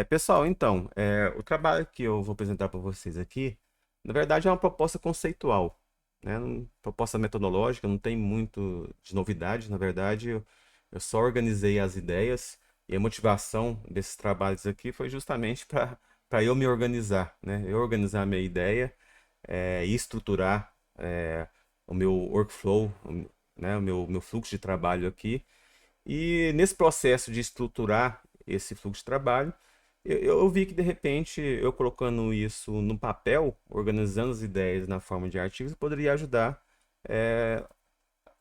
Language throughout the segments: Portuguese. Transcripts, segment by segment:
Pessoal, então, o trabalho que eu vou apresentar para vocês aqui, na verdade, é uma proposta conceitual, né? Proposta metodológica, não tem muito de novidade, na verdade, eu só organizei as ideias e a motivação desses trabalhos aqui foi justamente para eu me organizar, né? Eu organizar a minha ideia, e estruturar o meu workflow, né? O meu fluxo de trabalho aqui. E nesse processo de estruturar esse fluxo de trabalho, eu vi que de repente eu colocando isso no papel, organizando as ideias na forma de artigos, poderia ajudar é,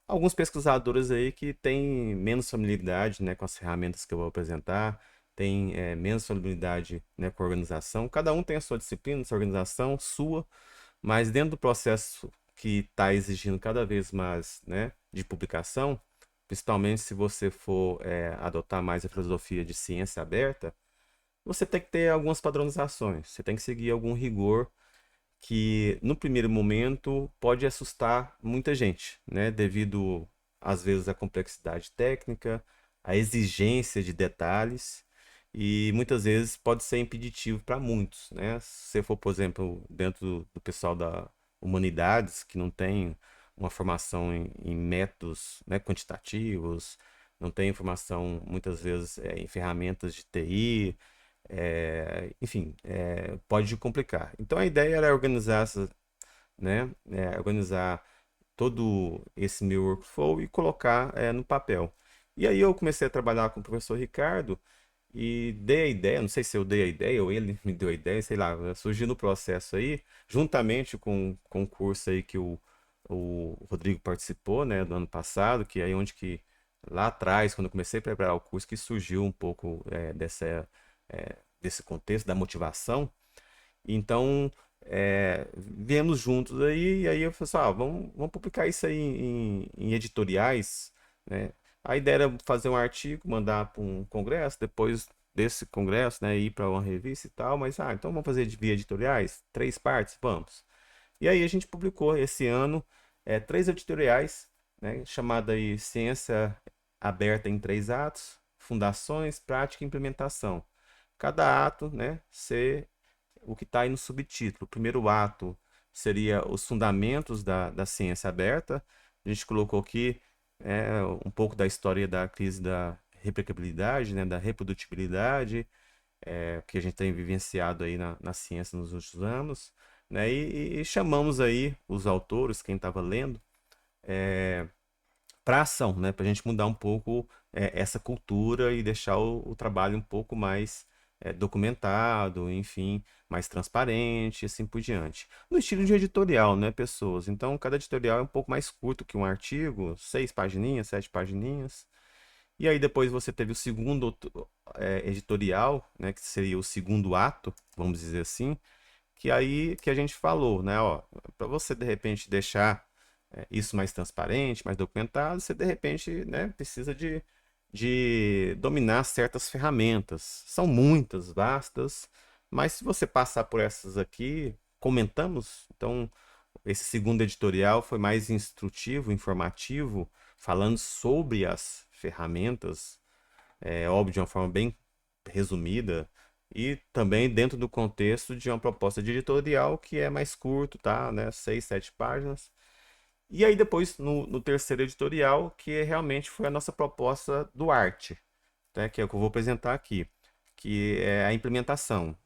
alguns pesquisadores aí que têm menos familiaridade, né, com as ferramentas que eu vou apresentar, têm menos familiaridade, né, com a organização. Cada um tem a sua disciplina, sua organização, sua, mas dentro do processo que está exigindo cada vez mais, né, de publicação, principalmente se você for adotar mais a filosofia de ciência aberta, você tem que ter algumas padronizações, você tem que seguir algum rigor que, no primeiro momento, pode assustar muita gente, né, devido, às vezes, à complexidade técnica, à exigência de detalhes, e muitas vezes pode ser impeditivo para muitos, né? Se você for, por exemplo, dentro do pessoal da humanidades, que não tem uma formação em métodos, né, quantitativos, não tem formação, muitas vezes, em ferramentas de TI, enfim, pode complicar. Então a ideia era organizar né, organizar todo esse meu workflow e colocar no papel. E aí eu comecei a trabalhar com o professor Ricardo e dei a ideia, não sei se eu dei a ideia ou ele me deu a ideia, sei lá, surgiu no processo aí, juntamente com o curso aí que o Rodrigo participou, né, do ano passado, que é aí onde que, lá atrás, quando eu comecei a preparar o curso, que surgiu um pouco desse contexto, da motivação. Então, viemos juntos aí, e aí eu falei assim, vamos publicar isso aí em editoriais, né? A ideia era fazer um artigo, mandar para um congresso, depois desse congresso, né, ir para uma revista e tal, mas, então vamos fazer de via editoriais, 3 partes, vamos. E aí a gente publicou esse ano 3 editoriais, né, chamada aí Ciência Aberta em 3 atos, Fundações, Prática e Implementação. Cada ato, né, ser o que está aí no subtítulo. O primeiro ato seria os fundamentos da ciência aberta. A gente colocou aqui um pouco da história da crise da replicabilidade, né, da reprodutibilidade, que a gente tem vivenciado aí na ciência nos últimos anos, né, e chamamos aí os autores, quem estava lendo, para ação, né, para a gente mudar um pouco essa cultura e deixar o trabalho um pouco mais documentado, enfim, mais transparente e assim por diante. No estilo de editorial, né, pessoas? Então, cada editorial é um pouco mais curto que um artigo, 6 pagininhas, 7 pagininhas. E aí depois você teve o segundo editorial, né, que seria o segundo ato, vamos dizer assim, que aí que a gente falou, né, ó, para você de repente deixar isso mais transparente, mais documentado, você de repente, né, precisa de dominar certas ferramentas. São muitas, vastas, mas se você passar por essas aqui, comentamos, então esse segundo editorial foi mais instrutivo, informativo, falando sobre as ferramentas, óbvio, de uma forma bem resumida, e também dentro do contexto de uma proposta de editorial que é mais curto, tá? Né? 6, 7 páginas. E aí depois, no terceiro editorial, que realmente foi a nossa proposta do arte, né? Que é o que eu vou apresentar aqui, que é a implementação.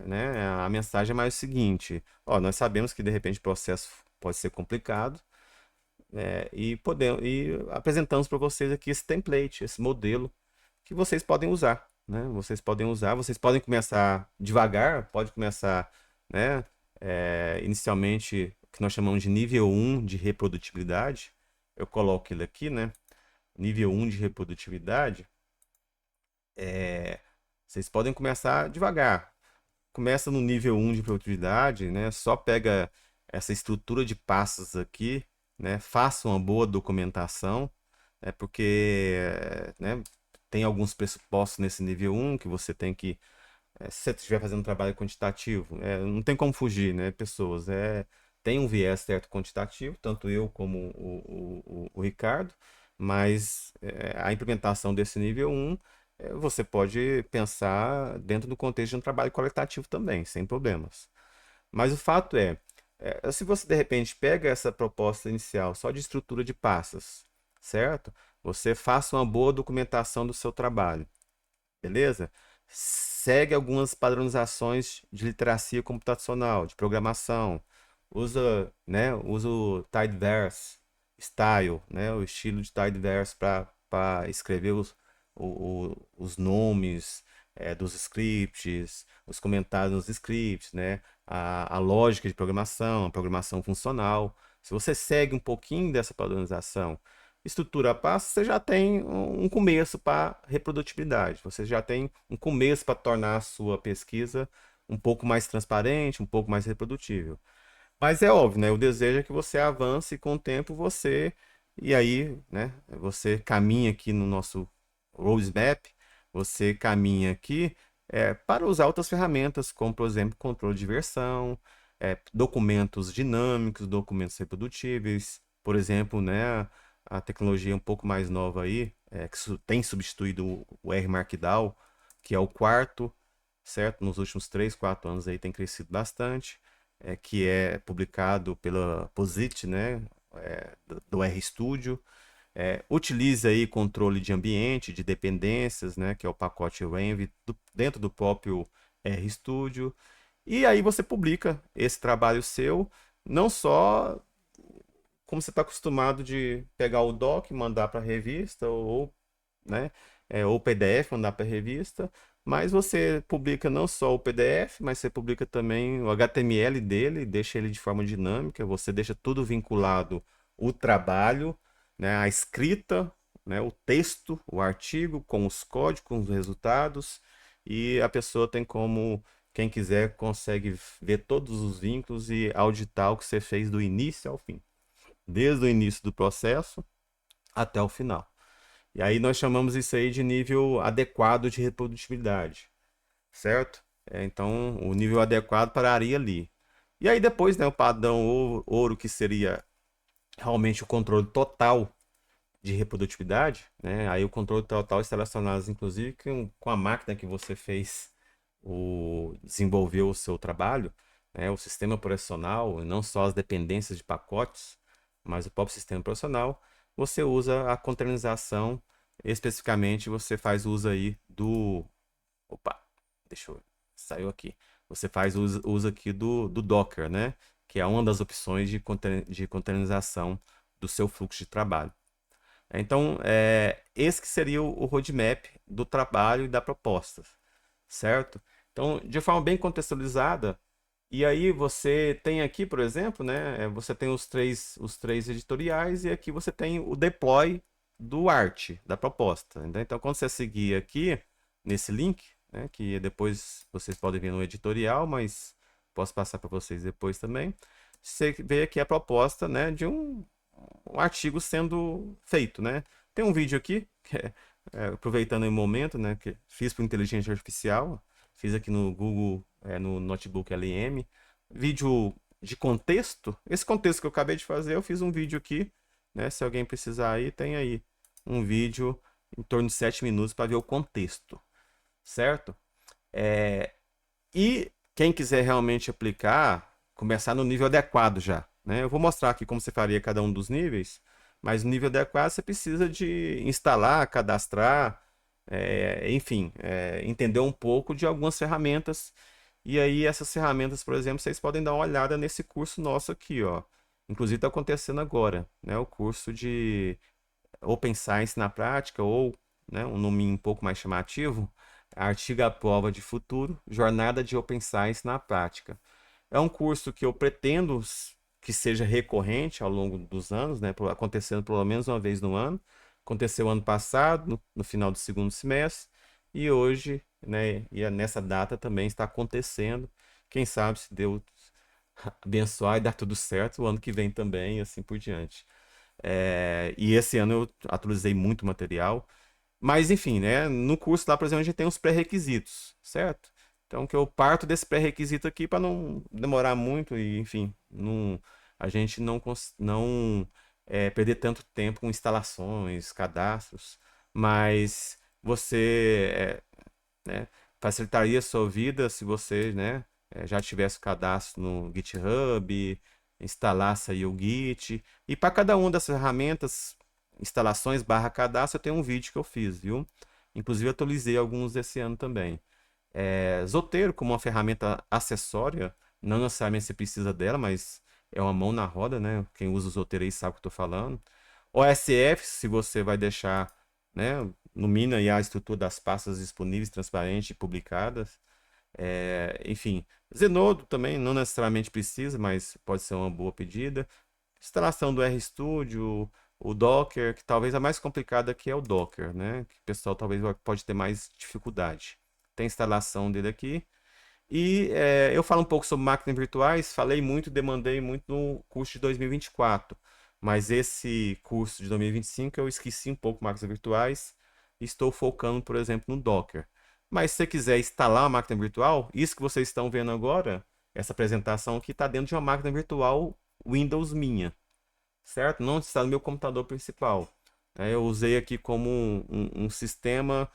Né? A mensagem é mais o seguinte, ó, nós sabemos que de repente o processo pode ser complicado, e apresentamos para vocês aqui esse template, esse modelo que vocês podem usar, né? Vocês podem começar devagar, pode começar, né? Inicialmente, o que nós chamamos de nível 1 de reprodutibilidade. Eu coloco ele aqui, né? Nível 1 de reprodutibilidade. Vocês podem começar devagar. Começa no nível 1 de produtividade, né? Só pega essa estrutura de passos aqui, né? Faça uma boa documentação, porque né, tem alguns pressupostos nesse nível 1 que você tem que, se você estiver fazendo um trabalho quantitativo, não tem como fugir, né, pessoas? Tem um viés certo quantitativo, tanto eu como o Ricardo, mas a implementação desse nível 1 você pode pensar dentro do contexto de um trabalho qualitativo também, sem problemas. Mas o fato se você de repente pega essa proposta inicial só de estrutura de pastas, certo? Você faça uma boa documentação do seu trabalho, beleza? Segue algumas padronizações de literacia computacional, de programação. Usa o Tidyverse Style, né? O estilo de Tidyverse para escrever os nomes dos scripts, os comentários nos scripts, né? A lógica de programação, a programação funcional. Se você segue um pouquinho dessa padronização, estrutura a passo, você já tem um começo para reprodutibilidade. Você já tem um começo para tornar a sua pesquisa um pouco mais transparente, um pouco mais reprodutível. Mas é óbvio, né? O desejo é que você avance e com o tempo e aí, né? Você caminha aqui no nosso roadmap, você caminha aqui para usar outras ferramentas, como por exemplo, controle de versão, documentos dinâmicos, documentos reprodutíveis, por exemplo, né? A tecnologia um pouco mais nova aí, que tem substituído o R Markdown, que é o quarto, certo? Nos últimos 3, 4 anos aí tem crescido bastante, que é publicado pela POSIT, né? Do RStudio. Utiliza aí controle de ambiente, de dependências, né? Que é o pacote Env dentro do próprio RStudio. E aí você publica esse trabalho seu, não só como você está acostumado de pegar o doc, mandar para a revista, né, ou PDF, mandar para a revista, mas você publica não só o PDF, mas você publica também o HTML dele, deixa ele de forma dinâmica, você deixa tudo vinculado o trabalho, né, a escrita, né, o texto, o artigo, com os códigos, com os resultados, e a pessoa tem como, quem quiser, consegue ver todos os vínculos e auditar o que você fez do início ao fim, desde o início do processo até o final. E aí nós chamamos isso aí de nível adequado de reprodutibilidade, certo? Então, o nível adequado pararia ali. E aí depois, né, o padrão ouro, que seria realmente o controle total de reprodutibilidade, né? Aí o controle total está relacionado, inclusive, com a máquina que você fez, desenvolveu o seu trabalho, né? O sistema operacional, não só as dependências de pacotes, mas o próprio sistema operacional. Você usa a containerização, especificamente você faz uso aí opa, deixa eu, saiu aqui. Você faz uso aqui do Docker, né? Que é uma das opções de containerização do seu fluxo de trabalho. Então, esse que seria o roadmap do trabalho e da proposta, certo? Então, de forma bem contextualizada, e aí você tem aqui, por exemplo, né, você tem os três editoriais e aqui você tem o deploy do art, da proposta. Então, quando você seguir aqui nesse link, né, que depois vocês podem ver no editorial, mas posso passar para vocês depois também, você vê aqui a proposta, né, de um artigo sendo feito, né? Tem um vídeo aqui, que aproveitando o momento, né, que fiz por inteligência artificial, fiz aqui no Google, no notebook LM, vídeo de contexto. Esse contexto que eu acabei de fazer, eu fiz um vídeo aqui, né? Se alguém precisar aí, tem aí um vídeo em torno de 7 minutos para ver o contexto, certo? E quem quiser realmente aplicar, começar no nível adequado já, né? Eu vou mostrar aqui como você faria cada um dos níveis, mas no nível adequado você precisa de instalar, cadastrar, enfim, entender um pouco de algumas ferramentas. E aí essas ferramentas, por exemplo, vocês podem dar uma olhada nesse curso nosso aqui, ó. Inclusive está acontecendo agora, né? O curso de Open Science na prática, ou, né, um nome um pouco mais chamativo, Artigo à Prova de Futuro, Jornada de Open Science na Prática. É um curso que eu pretendo que seja recorrente ao longo dos anos, né, acontecendo pelo menos uma vez no ano. Aconteceu ano passado, no final do segundo semestre, e hoje, né, e nessa data também está acontecendo. Quem sabe se Deus abençoar e dar tudo certo, o ano que vem também, e assim por diante. E esse ano eu atualizei muito material. Mas, enfim, né? No curso lá, por exemplo, a gente tem os pré-requisitos, certo? Então, que eu parto desse pré-requisito aqui para não demorar muito e, enfim, a gente não perder tanto tempo com instalações, cadastros. Mas você né, facilitaria a sua vida se você, né, já tivesse o cadastro no GitHub, instalasse aí o Git. E para cada uma das ferramentas, instalações barra cadastro, eu tenho um vídeo que eu fiz, viu? Inclusive, eu atualizei alguns esse ano também. Zotero, como uma ferramenta acessória, não necessariamente você precisa dela, mas é uma mão na roda, né? Quem usa o Zotero aí sabe o que eu estou falando. OSF, se você vai deixar, né, no mínimo aí a estrutura das pastas disponíveis, transparentes e publicadas. Enfim, Zenodo também não necessariamente precisa, mas pode ser uma boa pedida. Instalação do RStudio, o Docker, que talvez a mais complicada aqui é o Docker, né? Que o pessoal talvez pode ter mais dificuldade. Tem a instalação dele aqui. E eu falo um pouco sobre máquinas virtuais, falei muito, demandei muito no curso de 2024. Mas esse curso de 2025 eu esqueci um pouco máquinas virtuais e estou focando, por exemplo, no Docker. Mas se você quiser instalar uma máquina virtual, isso que vocês estão vendo agora, essa apresentação aqui está dentro de uma máquina virtual Windows minha, certo? Não está no meu computador principal. Eu usei aqui como um sistema,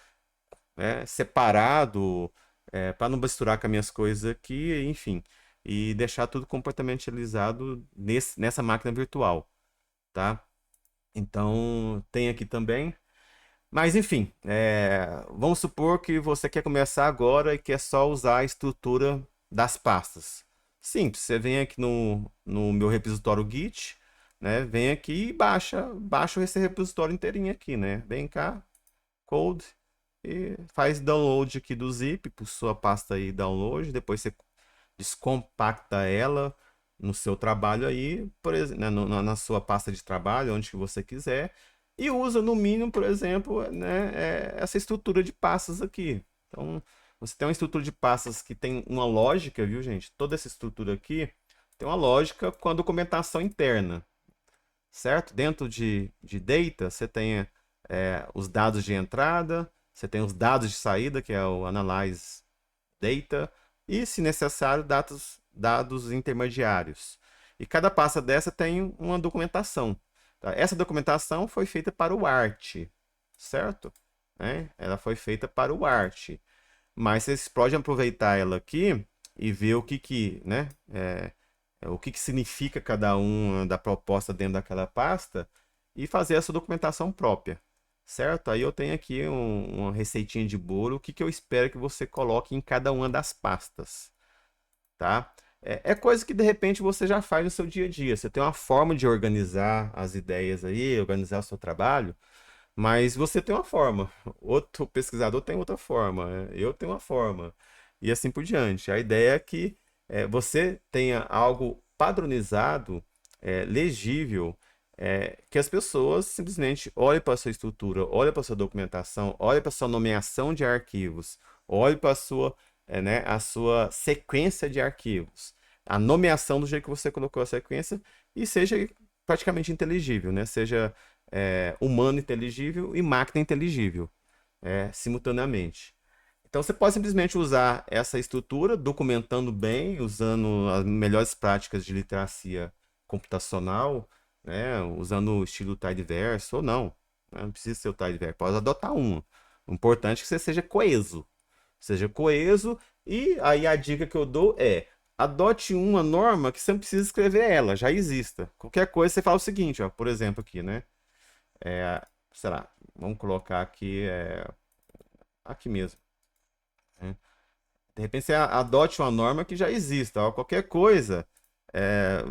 separado, para não misturar com as minhas coisas aqui, enfim, e deixar tudo compartimentalizado nessa máquina virtual, tá? Então, tem aqui também. Mas, enfim, vamos supor que você quer começar agora e quer só usar a estrutura das pastas. Simples, você vem aqui no meu repositório Git, né? Vem aqui e baixa esse repositório inteirinho aqui, né? Vem cá, code, e faz download aqui do zip para sua pasta aí download, depois você descompacta ela no seu trabalho aí, por exemplo, né, na sua pasta de trabalho, onde que você quiser, e usa no mínimo, por exemplo, né, essa estrutura de pastas aqui. Então, você tem uma estrutura de pastas que tem uma lógica, viu, gente? Toda essa estrutura aqui tem uma lógica com a documentação interna, certo? Dentro de data, você tem os dados de entrada, você tem os dados de saída, que é o analyze data, e, se necessário, dados intermediários. E cada pasta dessa tem uma documentação. Tá? Essa documentação foi feita para o ART, certo? Ela foi feita para o ART. Mas vocês podem aproveitar ela aqui e ver o que significa cada uma da proposta dentro daquela pasta e fazer essa documentação própria, certo? Aí eu tenho aqui uma receitinha de bolo, o que eu espero que você coloque em cada uma das pastas, tá? É coisa que de repente você já faz no seu dia a dia. Você tem uma forma de organizar as ideias aí, organizar o seu trabalho, mas você tem uma forma, outro pesquisador tem outra forma, eu tenho uma forma, e assim por diante. A ideia é que você tenha algo padronizado, legível, que as pessoas simplesmente olhem para a sua estrutura, olhem para a sua documentação, olhem para a sua nomeação de arquivos, olhem para a sua sequência de arquivos, a nomeação do jeito que você colocou a sequência e seja praticamente inteligível, né? Seja humano inteligível e máquina inteligível, simultaneamente. Então você pode simplesmente usar essa estrutura, documentando bem, usando as melhores práticas de literacia computacional, né? Usando o estilo Tidyverse ou não. Né? Não precisa ser o Tidyverse, pode adotar um. O importante é que você seja coeso. Seja coeso, e aí a dica que eu dou é: adote uma norma que você não precisa escrever ela, já exista. Qualquer coisa você fala o seguinte, ó, por exemplo aqui, né? Sei lá, vamos colocar aqui, aqui mesmo. Né? De repente você adote uma norma que já exista, ó, qualquer coisa,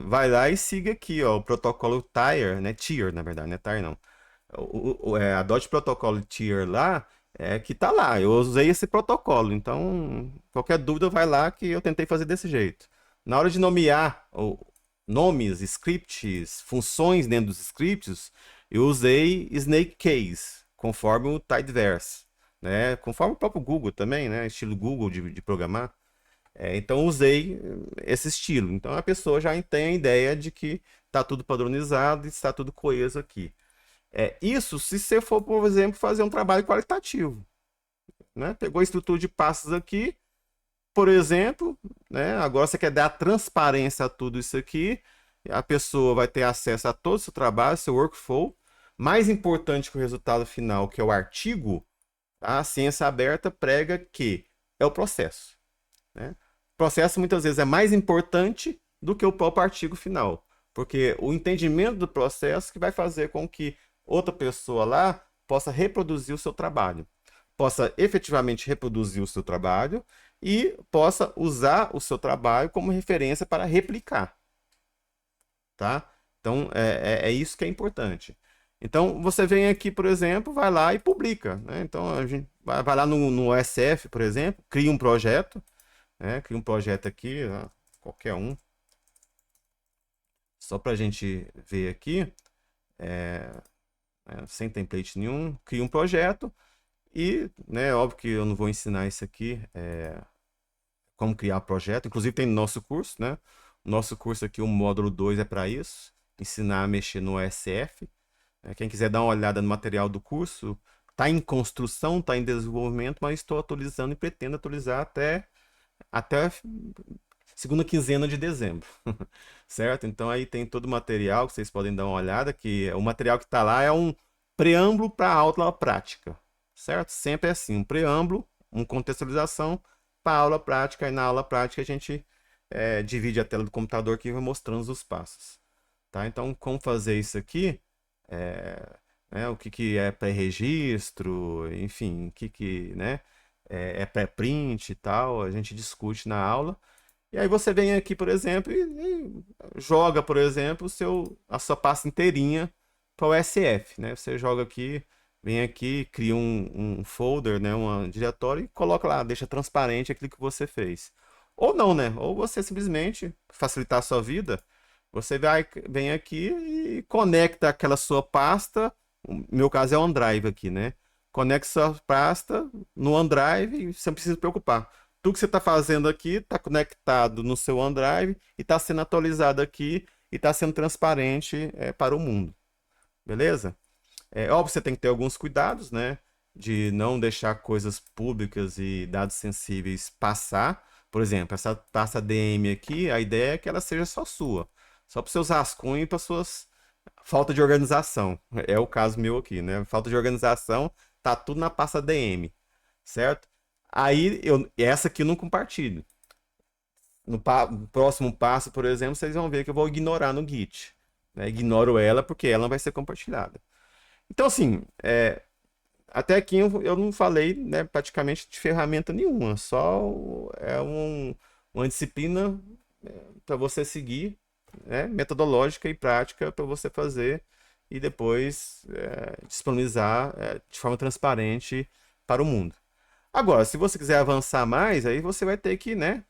vai lá e siga aqui, ó, o protocolo TIR, né? TIR, na verdade, não é TIR não. Adote o protocolo TIR lá, que tá lá. Eu usei esse protocolo, então qualquer dúvida vai lá que eu tentei fazer desse jeito. Na hora de nomear nomes, scripts, funções dentro dos scripts, eu usei Snake Case, conforme o Tidyverse, né? Conforme o próprio Google também, né? Estilo Google de programar. Então usei esse estilo. Então a pessoa já tem a ideia de que está tudo padronizado e está tudo coeso aqui. Isso se você for, por exemplo, fazer um trabalho qualitativo. Né? Pegou a estrutura de passos aqui, por exemplo, né? Agora você quer dar transparência a tudo isso aqui, a pessoa vai ter acesso a todo o seu trabalho, seu workflow. Mais importante que o resultado final, que é o artigo, A ciência aberta prega que é o processo, né? O processo muitas vezes é mais importante do que o próprio artigo final, porque o entendimento do processo que vai fazer com que outra pessoa lá possa reproduzir o seu trabalho, possa efetivamente reproduzir o seu trabalho e possa usar o seu trabalho como referência para replicar, tá? Então, é isso que é importante. Então, você vem aqui, por exemplo, vai lá e publica, né? Então, a gente vai lá no OSF, por exemplo, cria um projeto, né? Cria um projeto aqui, qualquer um, só para a gente ver aqui, né, sem template nenhum, cria um projeto e, né, óbvio que eu não vou ensinar isso aqui, como criar projeto, inclusive tem no nosso curso, né? O nosso curso aqui, o módulo 2 é para isso, ensinar a mexer no OSF. Quem quiser dar uma olhada no material do curso, está em construção, está em desenvolvimento, mas estou atualizando e pretendo atualizar até a segunda quinzena de dezembro, certo? Então aí tem todo o material que vocês podem dar uma olhada, que o material que está lá é um preâmbulo para a aula prática, certo? Sempre é assim, um preâmbulo, uma contextualização para a aula prática, e na aula prática a gente divide a tela do computador aqui e vai mostrando os passos, tá? Então, como fazer isso aqui, é, o que, que é pré-registro, enfim, o que, que né, é pré-print e tal, a gente discute na aula. E aí você vem aqui, por exemplo, e joga, por exemplo, a sua pasta inteirinha para o SF, né? Você joga aqui, vem aqui, cria um folder, né? Um diretório e coloca lá, deixa transparente aquilo que você fez. Ou não, né? Ou você simplesmente, facilitar a sua vida, você vem aqui e conecta aquela sua pasta, no meu caso é o OneDrive aqui, né? Conecta sua pasta no OneDrive e você não precisa se preocupar. Tudo que você está fazendo aqui está conectado no seu OneDrive e está sendo atualizado aqui e está sendo transparente para o mundo. Beleza? É óbvio que você tem que ter alguns cuidados, né? De não deixar coisas públicas e dados sensíveis passar. Por exemplo, essa taça DM aqui, a ideia é que ela seja só sua. Só para os seus rascunhos e para suas falta de organização. É o caso meu aqui, né? Falta de organização, tá tudo na pasta DM, certo? Aí essa aqui eu não compartilho. No próximo passo, por exemplo, vocês vão ver que eu vou ignorar no Git, né? Ignoro ela porque ela não vai ser compartilhada. Então, assim, até aqui eu não falei, né, praticamente de ferramenta nenhuma, só uma disciplina para você seguir, né, metodológica e prática para você fazer e depois disponibilizar de forma transparente para o mundo. Agora, se você quiser avançar mais, aí você vai ter que, né,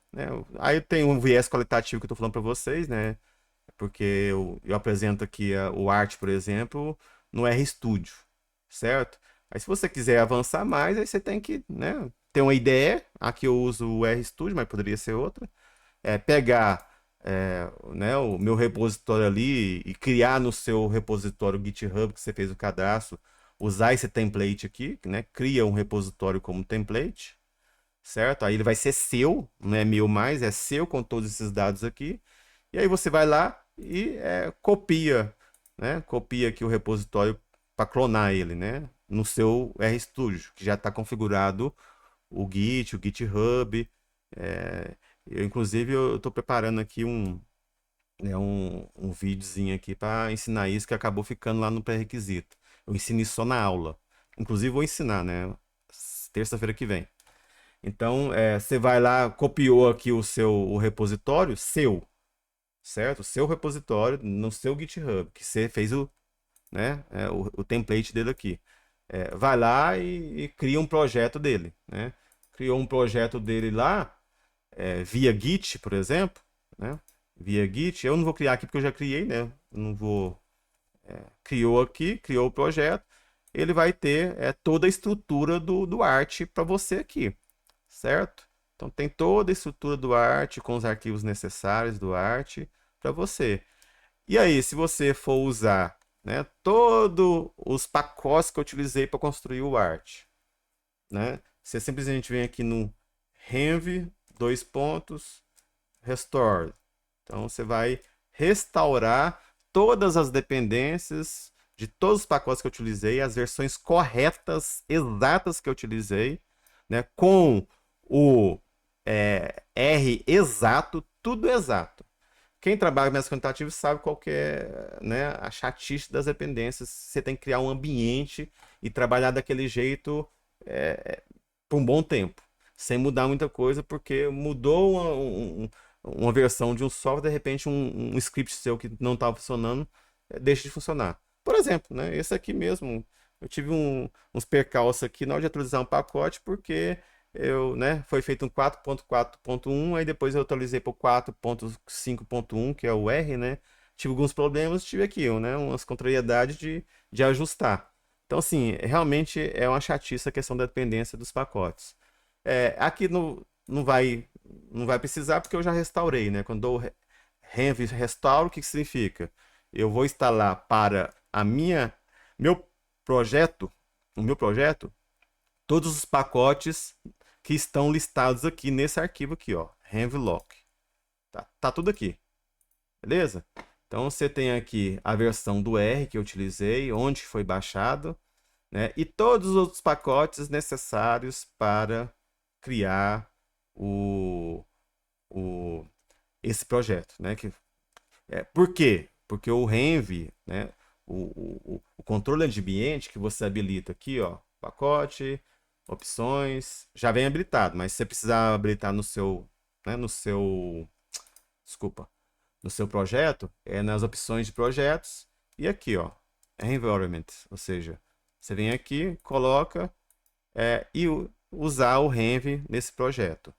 aí tem um viés qualitativo que eu estou falando para vocês, né, porque eu apresento aqui o Art, por exemplo, no RStudio, certo? Aí se você quiser avançar mais, aí você tem que, né, ter uma ideia. Aqui eu uso o RStudio, mas poderia ser outra. Pegar né, o meu repositório ali e criar no seu repositório GitHub que você fez o cadastro, usar esse template aqui, né? Cria um repositório como template, certo? Aí ele vai ser seu, não é meu mais, é seu com todos esses dados aqui. E aí você vai lá e copia, né? Copia aqui o repositório para clonar ele, né? No seu RStudio, que já está configurado o Git, o GitHub. Inclusive, eu estou preparando aqui um videozinho aqui para ensinar isso que acabou ficando lá no pré-requisito. Eu ensino isso só na aula. Inclusive, vou ensinar, né? Terça-feira que vem. Então, você vai lá, copiou aqui o repositório seu, certo? O seu repositório no seu GitHub, que você fez né, o template dele aqui. Vai lá e cria um projeto dele, né? Criou um projeto dele lá, via Git, por exemplo, né? Via Git. Eu não vou criar aqui porque eu já criei, né? Eu não vou. Criou aqui, criou o projeto. Ele vai ter toda a estrutura do Art para você aqui, certo? Então tem toda a estrutura do Art com os arquivos necessários do Art para você. E aí, se você for usar, né, todos os pacotes que eu utilizei para construir o Art, né? Você simplesmente vem aqui no Renv, dois pontos, Restore. Então você vai restaurar todas as dependências de todos os pacotes que eu utilizei, as versões corretas, exatas que eu utilizei, né? Com o R exato, tudo exato. Quem trabalha com método quantitativo sabe qual que é, né, a chatice das dependências. Você tem que criar um ambiente e trabalhar daquele jeito por um bom tempo, sem mudar muita coisa, porque mudou uma versão de um software, de repente um script seu que não estava funcionando, deixa de funcionar. Por exemplo, né, esse aqui mesmo, eu tive uns percalços aqui na hora de atualizar um pacote, porque né, foi feito um 4.4.1, aí depois eu atualizei para o 4.5.1, que é o R, né? Tive alguns problemas, tive aqui, né, umas contrariedades de ajustar. Então, assim, realmente é uma chatice a questão da dependência dos pacotes. Aqui não vai precisar porque eu já restaurei, né? Quando eu restauro, o que significa? Eu vou instalar para meu projeto, o meu projeto, todos os pacotes que estão listados aqui nesse arquivo aqui, ó, Renvlock. Tá tudo aqui, beleza? Então você tem aqui a versão do R que eu utilizei, onde foi baixado, né? E todos os outros pacotes necessários para criar o, o, esse projeto, né? Por quê? Porque o Renv, né? O controle de ambiente que você habilita aqui, ó, pacote, opções, já vem habilitado, mas se você precisar habilitar né, desculpa, no seu projeto, nas opções de projetos e aqui, ó, environment, ou seja, você vem aqui, coloca e usar o Renv nesse projeto.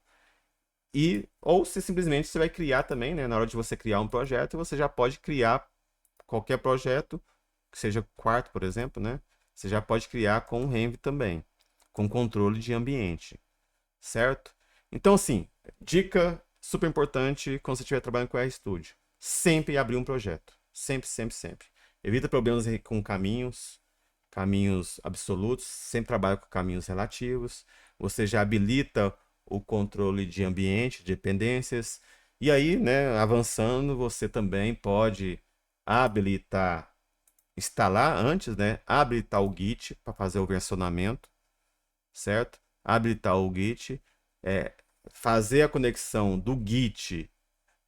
Ou se simplesmente você vai criar também, né? Na hora de você criar um projeto, você já pode criar qualquer projeto, que seja quarto, por exemplo, né? Você já pode criar com o Renv também, com controle de ambiente, certo? Então, assim, dica super importante quando você estiver trabalhando com o RStudio. Sempre abrir um projeto. Sempre, sempre, sempre. Evita problemas com caminhos absolutos. Sempre trabalha com caminhos relativos. Você já habilita o controle de ambiente, de dependências. E aí, né, avançando, você também pode habilitar, instalar antes, né, habilitar o Git para fazer o versionamento, certo? Habilitar o Git, fazer a conexão do Git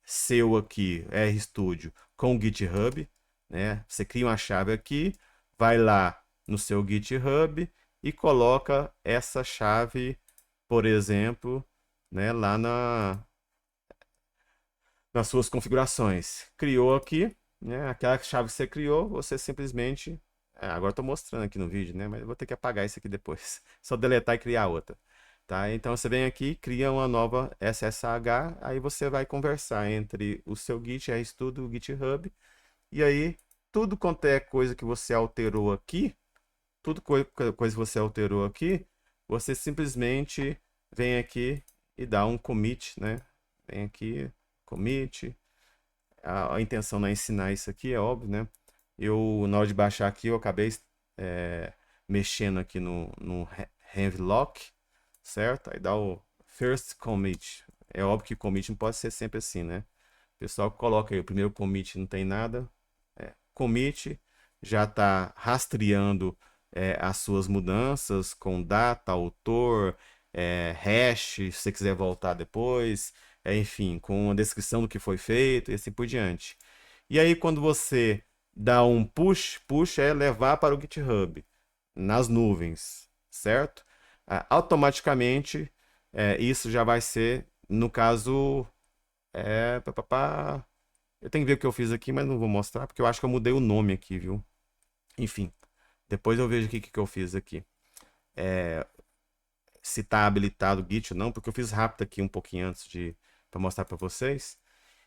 seu aqui, RStudio, com o GitHub, né? Você cria uma chave aqui, vai lá no seu GitHub e coloca essa chave, por exemplo, né, lá nas suas configurações. Criou aqui, né, aquela chave que você criou, você simplesmente. Agora estou mostrando aqui no vídeo, né? Mas eu vou ter que apagar isso aqui depois. Só deletar e criar outra. Tá? Então você vem aqui, cria uma nova SSH, aí você vai conversar entre o seu Git, RStudio e o GitHub. E aí, tudo quanto é coisa que você alterou aqui, tudo coisa que você alterou aqui, você simplesmente vem aqui e dá um commit, né? Vem aqui, commit. A intenção não é ensinar isso aqui, é óbvio, né? Na hora de baixar aqui, eu acabei mexendo aqui no Renvlock, certo? Aí dá o first commit. É óbvio que commit não pode ser sempre assim, né? O pessoal coloca aí, o primeiro commit não tem nada. Commit já está rastreando as suas mudanças com data, autor, hash, se você quiser voltar depois, enfim, com a descrição do que foi feito e assim por diante. E aí, quando você dá um push é levar para o GitHub, nas nuvens, certo? Automaticamente, isso já vai ser, no caso, eu tenho que ver o que eu fiz aqui, mas não vou mostrar, porque eu acho que eu mudei o nome aqui, viu? Enfim, depois eu vejo o que eu fiz aqui. Se está habilitado o Git ou não, porque eu fiz rápido aqui um pouquinho antes para mostrar para vocês.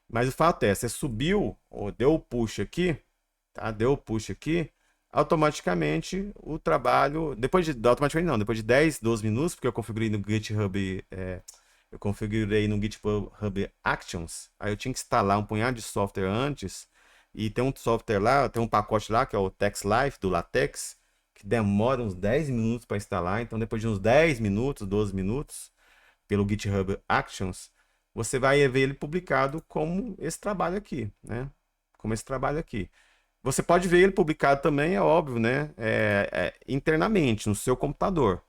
Mas o fato é, você subiu, ou deu o push aqui, tá? Deu o push aqui, automaticamente o trabalho, automaticamente não, depois de 10, 12 minutos, porque eu configurei no GitHub, eu configurei no GitHub Actions, aí eu tinha que instalar um punhado de software antes, e tem um software lá, tem um pacote lá, que é o TextLife, do LaTeX, que demora uns 10 minutos para instalar, então depois de uns 10 minutos, 12 minutos, pelo GitHub Actions, você vai ver ele publicado como esse trabalho aqui, né? Como esse trabalho aqui. Você pode ver ele publicado também, é óbvio, né? Internamente, no seu computador.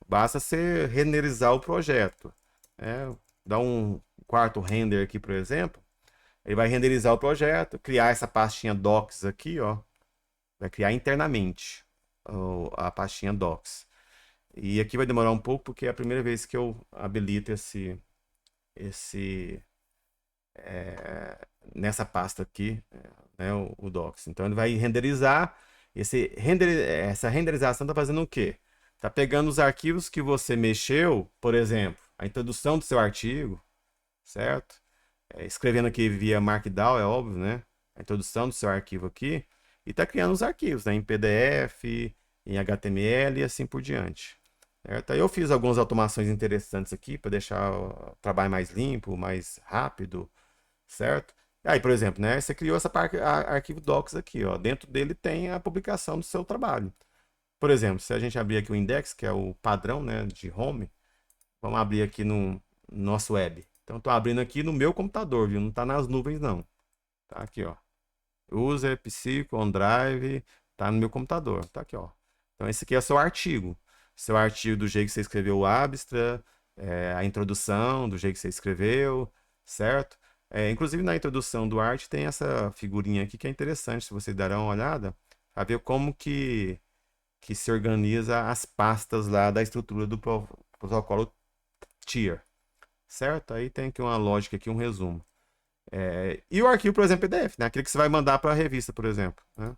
Basta você renderizar o projeto. Né? Dá um quarto render aqui, por exemplo. Ele vai renderizar o projeto, criar essa pastinha docs aqui, ó. Vai criar internamente a pastinha docs. E aqui vai demorar um pouco porque é a primeira vez que eu habilito esse nessa pasta aqui, né, o docs. Então ele vai renderizar. Essa renderização está fazendo o quê? Está pegando os arquivos que você mexeu, por exemplo, a introdução do seu artigo, certo? Escrevendo aqui via Markdown, é óbvio, né? A introdução do seu arquivo aqui. E está criando os arquivos, né? Em PDF, em HTML e assim por diante. Certo? Aí eu fiz algumas automações interessantes aqui para deixar o trabalho mais limpo, mais rápido, certo? Aí, por exemplo, né? Você criou essa arquivo docs aqui, ó. Dentro dele tem a publicação do seu trabalho. Por exemplo, se a gente abrir aqui o index, que é o padrão, né, de home, vamos abrir aqui no nosso web. Então, estou abrindo aqui no meu computador, viu? Não está nas nuvens, não. Tá aqui, ó. User, Psycho, OneDrive, tá no meu computador. Tá aqui, ó. Então, esse aqui é o seu artigo. Seu artigo do jeito que você escreveu o abstract, a introdução, do jeito que você escreveu, certo? Inclusive, na introdução do art tem essa figurinha aqui que é interessante, se vocês darem uma olhada, para ver como que se organiza as pastas lá da estrutura do protocolo tier, certo? Aí tem aqui uma lógica, aqui um resumo. E o arquivo, por exemplo, PDF, né? Aquele que você vai mandar para a revista, por exemplo, né?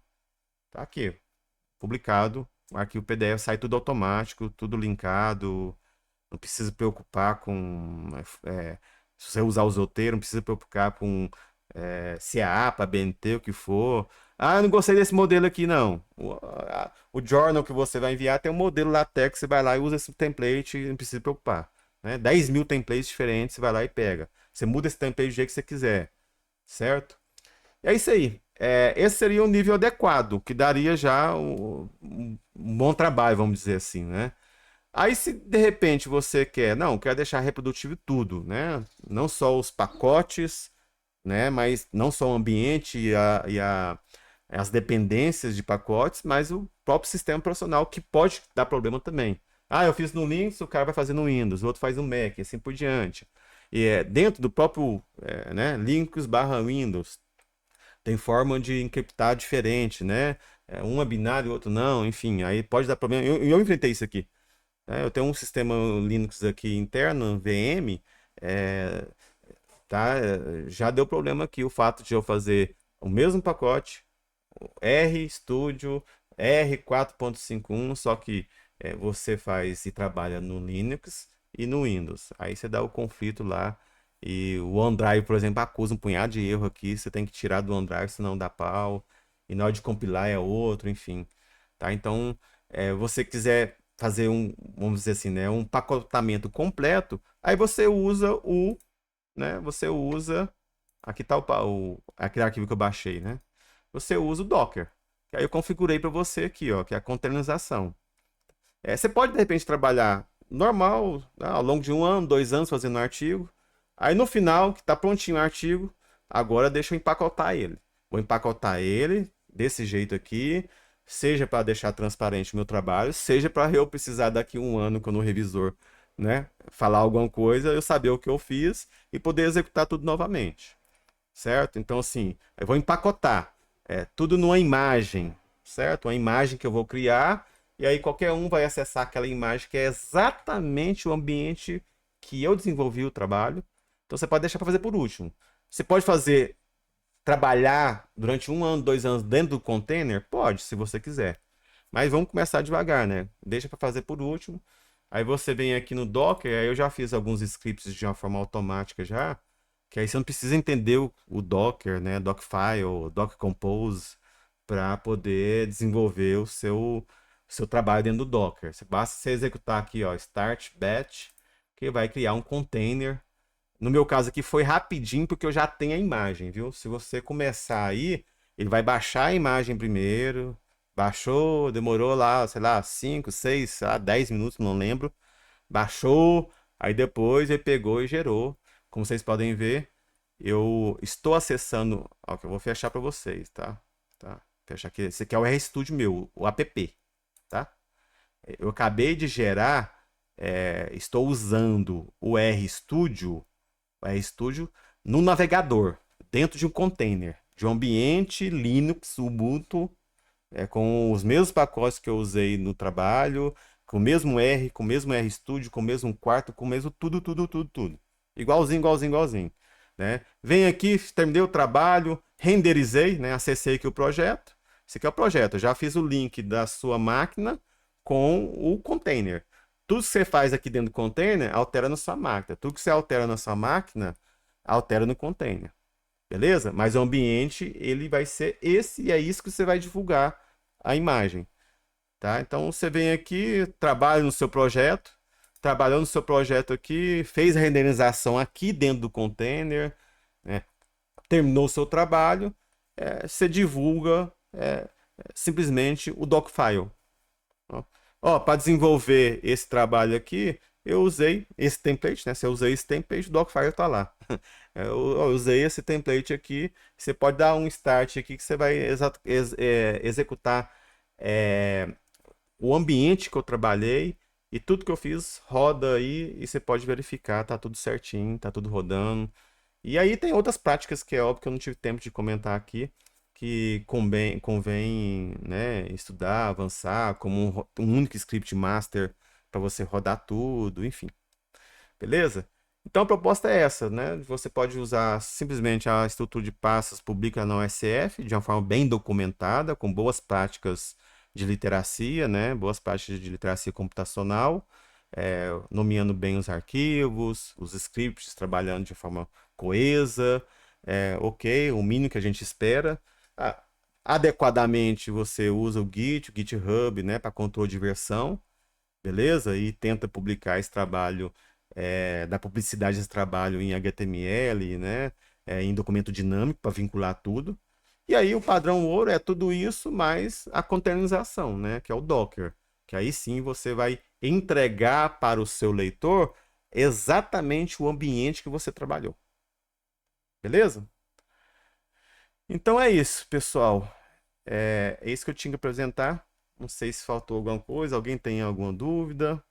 Tá aqui, publicado, o arquivo PDF sai tudo automático, tudo linkado, não precisa preocupar com se você usar o Zotero, não precisa preocupar com se é APA, BNT, o que for. Ah, eu não gostei desse modelo aqui, não. O journal que você vai enviar tem um modelo LaTeX, você vai lá e usa esse template e não precisa se preocupar. Né? 10 mil templates diferentes, você vai lá e pega. Você muda esse template do jeito que você quiser, certo? E é isso aí. Esse seria o nível adequado, que daria já um bom trabalho, vamos dizer assim, né? Aí, se de repente você quer, não, quer deixar reprodutivo tudo, né? Não só os pacotes, né? Mas não só o ambiente as dependências de pacotes, mas o próprio sistema profissional que pode dar problema também. Ah, eu fiz no Linux, o cara vai fazer no Windows, o outro faz no Mac, assim por diante. E dentro do próprio né, Linux barra Windows, tem forma de encriptar diferente, né? Um é binário, o outro não, enfim, aí pode dar problema. Eu enfrentei isso aqui. Né? Eu tenho um sistema Linux aqui interno, VM, é, tá? Já deu problema aqui o fato de eu fazer o mesmo pacote, o RStudio, R4.51, só que você faz e trabalha no Linux e no Windows. Aí você dá o conflito lá e o OneDrive, por exemplo, acusa um punhado de erro aqui, você tem que tirar do OneDrive, senão dá pau. E na hora de compilar é outro, enfim. Tá? Então, você quiser fazer vamos dizer assim, né, um pacotamento completo, aí você usa né, você usa, aqui tá aquele arquivo que eu baixei, né? Você usa o Docker. Que aí eu configurei para você aqui, ó, que é a containerização. Você pode, de repente, trabalhar normal, né, ao longo de 1 ano, 2 anos fazendo um artigo. Aí no final, que está prontinho o artigo, agora deixa eu empacotar ele. Vou empacotar ele desse jeito aqui, seja para deixar transparente o meu trabalho, seja para eu precisar daqui 1 ano, quando o revisor, né, falar alguma coisa, eu saber o que eu fiz e poder executar tudo novamente. Certo? Então, assim, eu vou empacotar tudo numa imagem, certo? Uma imagem que eu vou criar, e aí qualquer um vai acessar aquela imagem que é exatamente o ambiente que eu desenvolvi o trabalho. Então, você pode deixar para fazer por último. Você pode fazer, trabalhar durante 1 ano, 2 anos dentro do container? Pode, se você quiser. Mas vamos começar devagar, né? Deixa para fazer por último. Aí você vem aqui no Docker, aí eu já fiz alguns scripts de uma forma automática já, que aí você não precisa entender o Docker, né? Dockfile, Docker Compose, para poder desenvolver o seu trabalho dentro do Docker. Basta você executar aqui, ó, start batch, que vai criar um container. No meu caso aqui foi rapidinho, porque eu já tenho a imagem, viu? Se você começar aí, ele vai baixar a imagem primeiro. Baixou, demorou lá, sei lá, 5, 6, sei lá, 10 minutos, não lembro. Baixou, aí depois ele pegou e gerou. Como vocês podem ver, eu estou acessando. Ó, que eu vou fechar para vocês, tá? Tá? Fechar aqui. Esse aqui é o RStudio meu, o app, tá? Eu acabei de gerar, estou usando o RStudio no navegador, dentro de um container, de um ambiente Linux, Ubuntu, com os mesmos pacotes que eu usei no trabalho, com o mesmo R, com o mesmo RStudio, com o mesmo quarto, com o mesmo tudo, tudo, tudo, tudo. Igualzinho, igualzinho, igualzinho. Né? Venho aqui, terminei o trabalho, renderizei, né? Acessei aqui o projeto. Esse aqui é o projeto. Eu já fiz o link da sua máquina com o container. Tudo que você faz aqui dentro do container, altera na sua máquina. Tudo que você altera na sua máquina, altera no container. Beleza? Mas o ambiente, ele vai ser esse e é isso que você vai divulgar a imagem. Tá? Então você vem aqui, trabalha no seu projeto, trabalhou no seu projeto aqui, fez a renderização aqui dentro do container, né? Terminou o seu trabalho, você divulga simplesmente o Docfile. Ó, para desenvolver esse trabalho aqui, eu usei esse template, né? Se eu usei esse template, o Docfile está lá. Eu usei esse template aqui. Você pode dar um start aqui que você vai executar é, o ambiente que eu trabalhei e tudo que eu fiz roda aí e você pode verificar, tá tudo certinho, tá tudo rodando. E aí tem outras práticas que é óbvio que eu não tive tempo de comentar aqui, que convém, né, estudar, avançar, como um único script master para você rodar tudo, enfim. Beleza? Então a proposta é essa, né? Você pode usar simplesmente a estrutura de pastas publica na OSF de uma forma bem documentada, com boas práticas de literacia, né? Boas práticas de literacia computacional, nomeando bem os arquivos, os scripts trabalhando de forma coesa, ok, o mínimo que a gente espera. Ah, adequadamente você usa o Git, o GitHub, né, para controle de versão, beleza? E tenta publicar esse trabalho, da publicidade desse trabalho em HTML, né? Em documento dinâmico para vincular tudo. E aí o padrão ouro é tudo isso mais a containerização, né? Que é o Docker. Que aí sim você vai entregar para o seu leitor exatamente o ambiente que você trabalhou. Beleza? Então é isso, pessoal. É isso que eu tinha que apresentar. Não sei se faltou alguma coisa. Alguém tem alguma dúvida?